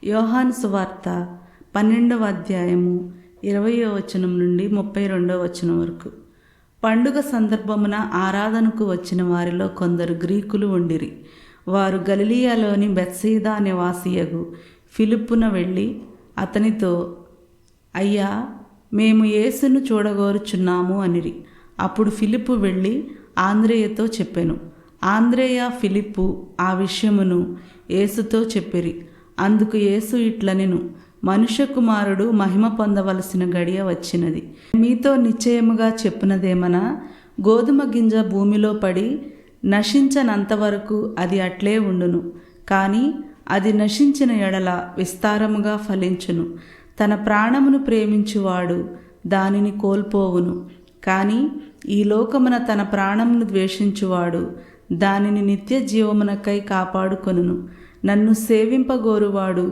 యోహాను సువార్త 12వ అధ్యాయము 20వ వచనం నుండి 32వ వచనం వరకు. పండుగ సందర్భమున ఆరాధనకు వచ్చిన వారిలో కొందరు గ్రీకులు ఉండిరి. వారు గలిలియాలోని బెత్సయిదా నివాసియగు ఫిలిప్పున వెళ్ళి అతనితో, అయ్యా, మేము యేసును చూడగోరుచున్నాము అనిరి. అప్పుడు ఫిలిప్పు వెళ్ళి ఆంద్రేయతో చెప్పెను. ఆంద్రేయ ఫిలిప్పు ఆ విషయమును యేసుతో చెప్పిరి. అందుకు యేసు ఇట్లనెను, మనుష్య కుమారుడు మహిమ పొందవలసిన గడియ వచ్చినది. మీతో నిశ్చయముగా చెప్పునదేమనా, గోధుమ గింజ భూమిలో పడి నశించనంతవరకు అది అట్లే ఉండును. కానీ అది నశించిన ఎడల విస్తారముగా ఫలించును. తన ప్రాణమును ప్రేమించువాడు దానిని కోల్పోవును. కానీ ఈ లోకమున తన ప్రాణమును ద్వేషించువాడు దానిని నిత్య జీవమునకై కాపాడుకొనును. నన్ను సేవింపగోరువాడు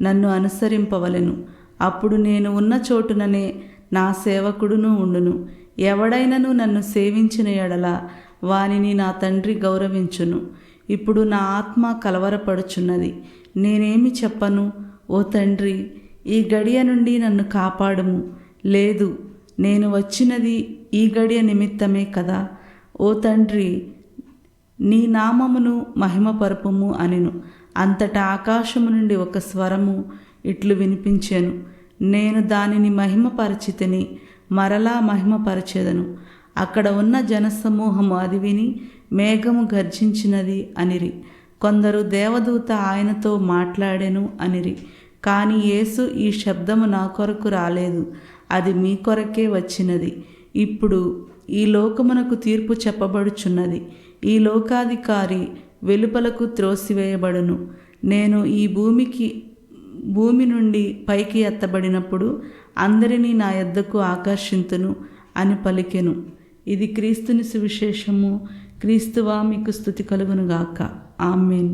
నన్ను అనుసరింపవలెను. అప్పుడు నేను ఉన్న చోటుననే నా సేవకుడును ఉండును. ఎవడైనను నన్ను సేవించిన ఎడల వానిని నా తండ్రి గౌరవించును. ఇప్పుడు నా ఆత్మ కలవరపడుచున్నది. నేనేమి చెప్పను? ఓ తండ్రి, ఈ గడియ నుండి నన్ను కాపాడుము. లేదు, నేను వచ్చినది ఈ గడియ నిమిత్తమే కదా. ఓ తండ్రి, నీ నామమును మహిమపరపుము అనెను. అంతటా ఆకాశము నుండి ఒక స్వరము ఇట్లు వినిపించెను, నేను దానిని మహిమపరచితిని, మరలా మహిమపరచెదను. అక్కడ ఉన్న జనసమూహము అది విని మేఘము గర్జించినది అనిరి. కొందరు దేవదూత ఆయనతో మాట్లాడెను అనిరి. కానీ యేసు, ఈ శబ్దము నా కొరకు రాలేదు, అది మీ కొరకే వచ్చినది. ఇప్పుడు ఈ లోకమునకు తీర్పు చెప్పబడుచున్నది. ఈ లోకాధికారి వెలుపలకు త్రోసివేయబడును. నేను ఈ భూమి నుండి పైకి ఎత్తబడినప్పుడు అందరినీ నా యొద్దకు ఆకర్షింతును అని పలికెను. ఇది క్రీస్తుని సువిశేషము. క్రీస్తువా, మీకు స్తుతి కలుగునుగాక. ఆమేన్.